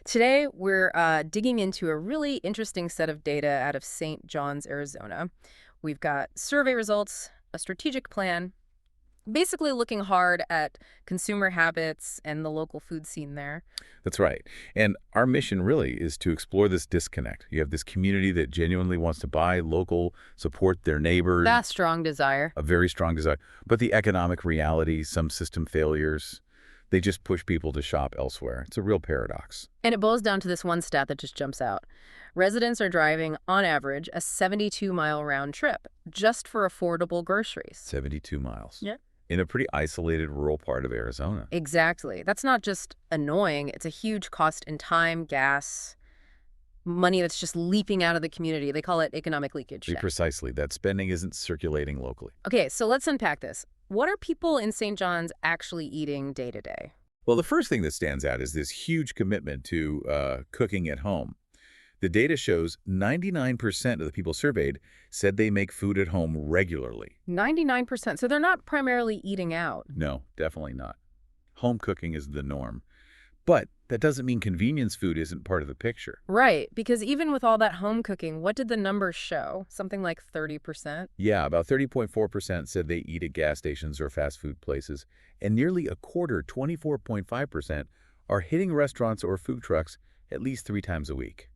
Today, we're digging into a really interesting set of data out of St. John's, Arizona. We've got survey results, a strategic plan, basically looking hard at consumer habits and the local food scene there. That's right. And our mission really is to explore this disconnect. You have this community that genuinely wants to buy local, support their neighbors, That strong desire. a very strong desire. But the economic reality, some system failures, they just push people to shop elsewhere. It's a real paradox. And it boils down to this one stat that just jumps out. Residents are driving, on average, a 72-mile round trip just for affordable groceries. 72 miles. Yeah. In a pretty isolated rural part of Arizona. Exactly. That's not just annoying. It's a huge cost in time, gas, money that's just leaping out of the community. They call it economic leakage. Precisely. That spending isn't circulating locally. Okay, so let's unpack this. What are people in St. John's actually eating day to day? Well, the first thing that stands out is this huge commitment to cooking at home. The data shows 99% of the people surveyed said they make food at home regularly. 99%. So they're not primarily eating out. No, definitely not. Home cooking is the norm. But that doesn't mean convenience food isn't part of the picture. Right, because even with all that home cooking, what did the numbers show? Something like 30%? Yeah, about 30.4% said they eat at gas stations or fast food places, and nearly a quarter, 24.5%, are hitting restaurants or food trucks at least 3 times a week.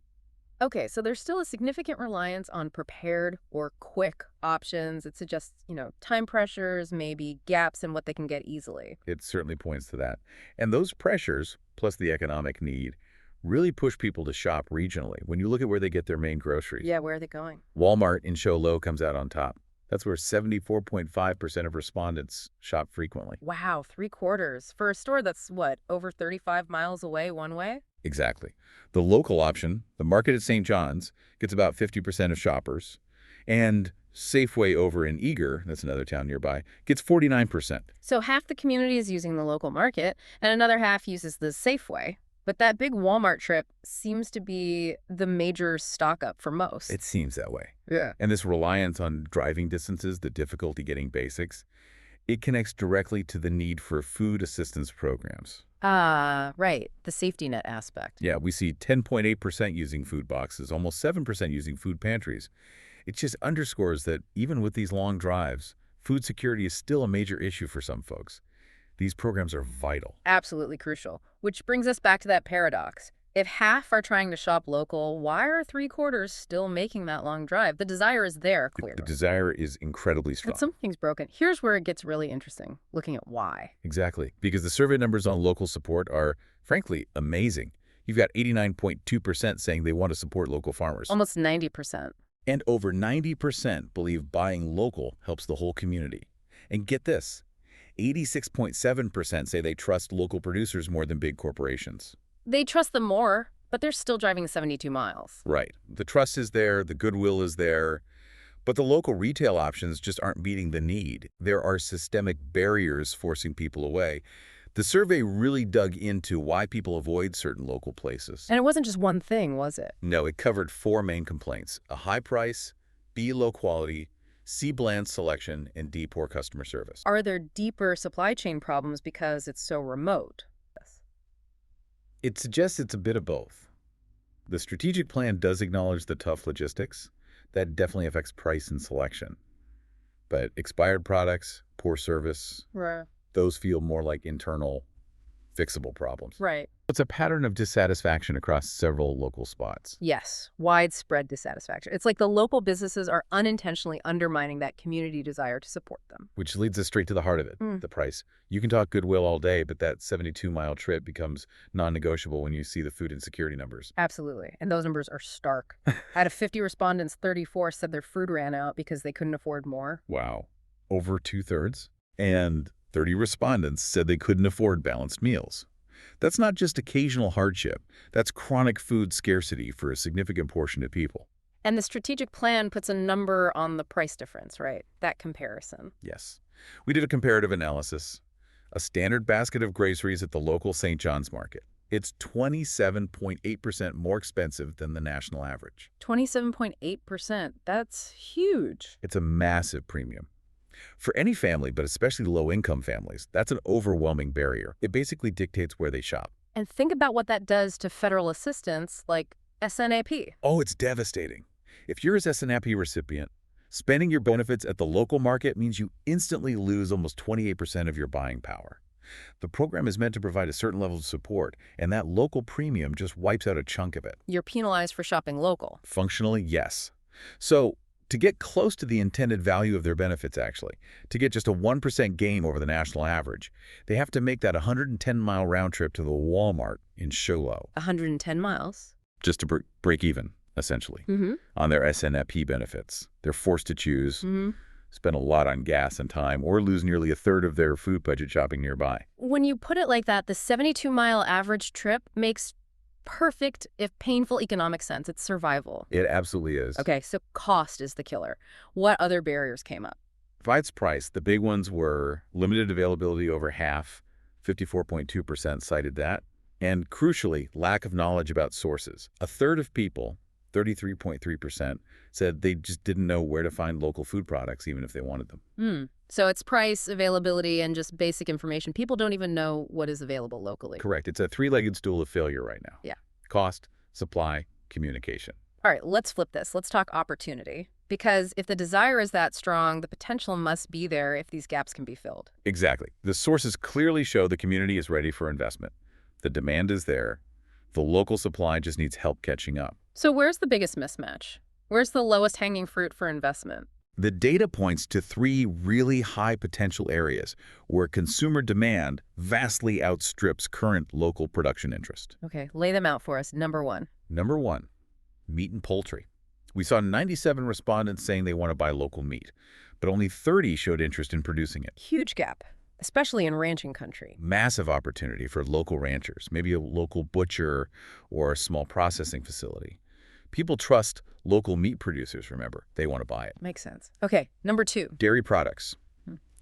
Okay, so there's still a significant reliance on prepared or quick options. It suggests, time pressures, maybe gaps in what they can get easily. It certainly points to that. And those pressures, plus the economic need, really push people to shop regionally when you look at where they get their main groceries. Yeah, where are they going? Walmart in Show Low comes out on top. That's where 74.5% of respondents shop frequently. Wow, three-quarters. For a store that's, what, over 35 miles away one way? Exactly. The local option, the market at St. John's, gets about 50% of shoppers. And Safeway over in Eager, that's another town nearby, gets 49%. So half the community is using the local market, and another half uses the Safeway. But that big Walmart trip seems to be the major stock-up for most. It seems that way. Yeah. And this reliance on driving distances, the difficulty getting basics, it connects directly to the need for food assistance programs. Ah, right. The safety net aspect. Yeah, we see 10.8% using food boxes, almost 7% using food pantries. It just underscores that even with these long drives, food security is still a major issue for some folks. These programs are vital. Absolutely crucial. Which brings us back to that paradox. If half are trying to shop local, why are three-quarters still making that long drive? The desire is there, clearly. The desire is incredibly strong. But something's broken. Here's where it gets really interesting, looking at why. Exactly, because the survey numbers on local support are, frankly, amazing. You've got 89.2% saying they want to support local farmers. Almost 90%. And over 90% believe buying local helps the whole community. And get this, 86.7% say they trust local producers more than big corporations. They trust them more, but they're still driving 72 miles. Right. The trust is there, the goodwill is there, but the local retail options just aren't meeting the need. There are systemic barriers forcing people away. The survey really dug into why people avoid certain local places. And it wasn't just one thing, was it? No, it covered 4 main complaints: a high price, B, low quality, C, bland selection, and D, poor customer service. Are there deeper supply chain problems because it's so remote? Yes. It suggests it's a bit of both. The strategic plan does acknowledge the tough logistics. That definitely affects price and selection. But expired products, poor service, Right. those feel more like internal, fixable problems. Right. It's a pattern of dissatisfaction across several local spots. Yes, widespread dissatisfaction. It's like the local businesses are unintentionally undermining that community desire to support them. Which leads us straight to the heart of it, the price. You can talk goodwill all day, but that 72-mile trip becomes non-negotiable when you see the food insecurity numbers. Absolutely. And those numbers are stark. Out of 50 respondents, 34 said their food ran out because they couldn't afford more. Wow. Over 2/3? And 30 respondents said they couldn't afford balanced meals. That's not just occasional hardship. That's chronic food scarcity for a significant portion of people. And the strategic plan puts a number on the price difference, right? That comparison. Yes. We did a comparative analysis. A standard basket of groceries at the local St. John's market. It's 27.8% more expensive than the national average. 27.8%. That's huge. It's a massive premium. For any family, but especially low-income families, that's an overwhelming barrier. It basically dictates where they shop. And think about what that does to federal assistance like SNAP. Oh, it's devastating. If you're a SNAP recipient, spending your benefits at the local market means you instantly lose almost 28% of your buying power. The program is meant to provide a certain level of support, and that local premium just wipes out a chunk of it. You're penalized for shopping local. Functionally, yes. So, to get close to the intended value of their benefits, actually, to get just a 1% gain over the national average, they have to make that 110-mile round trip to the Walmart in Sholo 110 miles. just to break even, essentially, Mm-hmm. on their SNFP benefits. They're forced to choose, Mm-hmm. spend a lot on gas and time, or lose nearly a third of their food budget shopping nearby. When you put it like that, the 72-mile average trip makes perfect, if painful, economic sense. It's survival. It absolutely is. Okay, so cost is the killer. What other barriers came up? Besides price, the big ones were limited availability over half, 54.2% cited that, and crucially, lack of knowledge about sources. A third of people, 33.3%, said they just didn't know where to find local food products even if they wanted them. So it's price, availability, and just basic information. People don't even know what is available locally. Correct. It's a three-legged stool of failure right now. Yeah. Cost, supply, communication. All right, let's flip this. Let's talk opportunity. Because if the desire is that strong, the potential must be there if these gaps can be filled. Exactly. The sources clearly show the community is ready for investment. The demand is there. The local supply just needs help catching up. So where's the biggest mismatch? Where's the lowest hanging fruit for investment? The data points to three really high potential areas where consumer demand vastly outstrips current local production interest. Okay, lay them out for us. Number one. Number one, meat and poultry. We saw 97 respondents saying they want to buy local meat, but only 30 showed interest in producing it. Huge gap, especially in ranching country. Massive opportunity for local ranchers, maybe a local butcher or a small processing facility. People trust local meat producers, remember. They want to buy it. Makes sense. Okay, number two. Dairy products.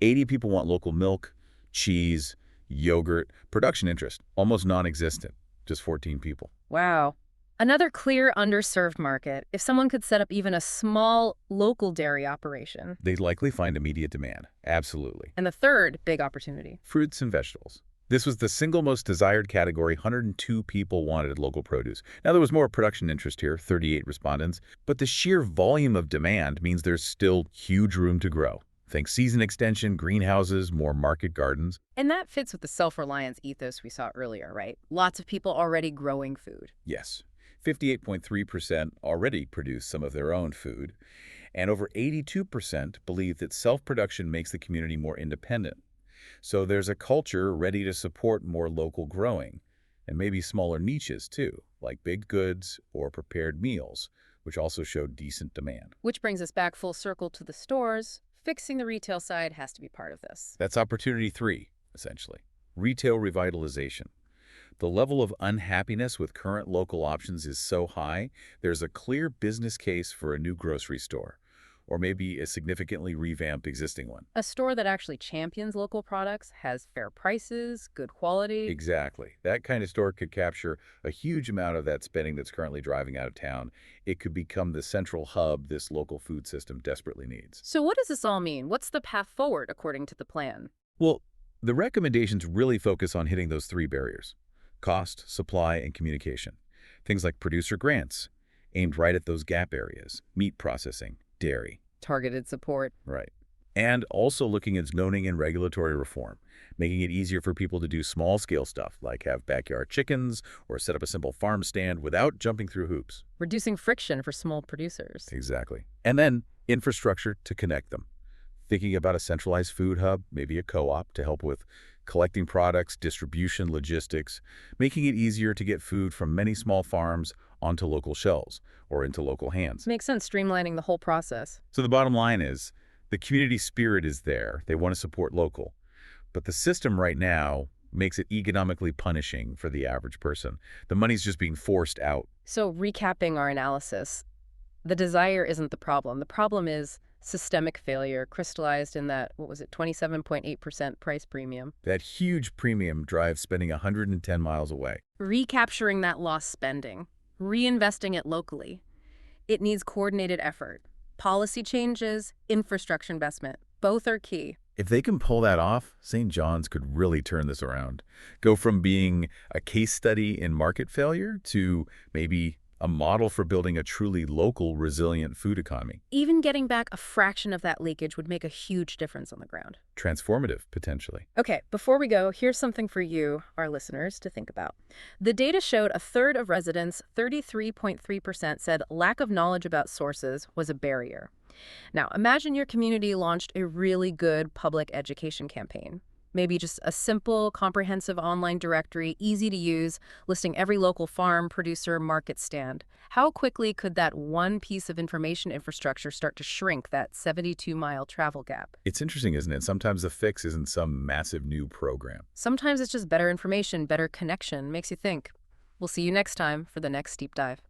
80 people want local milk, cheese, yogurt. Production interest, almost non-existent, just 14 people. Wow. Another clear underserved market. If someone could set up even a small local dairy operation. They'd likely find immediate demand, absolutely. And the third big opportunity. Fruits and vegetables. This was the single most desired category. 102 people wanted local produce. Now, there was more production interest here, 38 respondents, but the sheer volume of demand means there's still huge room to grow. Think season extension, greenhouses, more market gardens. And that fits with the self-reliance ethos we saw earlier, right? Lots of people already growing food. Yes, 58.3% already produce some of their own food, and over 82% believe that self-production makes the community more independent. So there's a culture ready to support more local growing, and maybe smaller niches too, like baked goods or prepared meals, which also show decent demand. Which brings us back full circle to the stores. Fixing the retail side has to be part of this. That's opportunity 3, essentially. Retail revitalization. The level of unhappiness with current local options is so high, there's a clear business case for a new grocery store, or maybe a significantly revamped existing one. A store that actually champions local products, has fair prices, good quality. Exactly. That kind of store could capture a huge amount of that spending that's currently driving out of town. It could become the central hub this local food system desperately needs. So what does this all mean? What's the path forward according to the plan? Well, the recommendations really focus on hitting those three barriers: cost, supply, and communication. Things like producer grants, aimed right at those gap areas: meat processing, dairy. Targeted support. Right. And also looking at zoning and regulatory reform, making it easier for people to do small-scale stuff, like have backyard chickens or set up a simple farm stand without jumping through hoops. Reducing friction for small producers. Exactly. And then infrastructure to connect them. Thinking about a centralized food hub, maybe a co-op, to help with collecting products, distribution, logistics, making it easier to get food from many small farms onto local shelves or into local hands. Makes sense, streamlining the whole process. So the bottom line is, the community spirit is there. They want to support local. But the system right now makes it economically punishing for the average person. The money's just being forced out. So recapping our analysis, the desire isn't the problem. The problem is systemic failure crystallized in that, 27.8% price premium. That huge premium drives spending 110 miles away. Recapturing that lost spending, reinvesting it locally. It needs coordinated effort. Policy changes, infrastructure investment, both are key. If they can pull that off, St. John's could really turn this around. Go from being a case study in market failure to maybe a model for building a truly local, resilient food economy. Even getting back a fraction of that leakage would make a huge difference on the ground. Transformative, potentially. Okay, before we go, here's something for you, our listeners, to think about. The data showed a third of residents, 33.3%, said lack of knowledge about sources was a barrier. Now, imagine your community launched a really good public education campaign. Maybe just a simple, comprehensive online directory, easy to use, listing every local farm, producer, market stand. How quickly could that one piece of information infrastructure start to shrink that 72-mile travel gap? It's interesting, isn't it? Sometimes the fix isn't some massive new program. Sometimes it's just better information, better connection, makes you think. We'll see you next time for the next deep dive.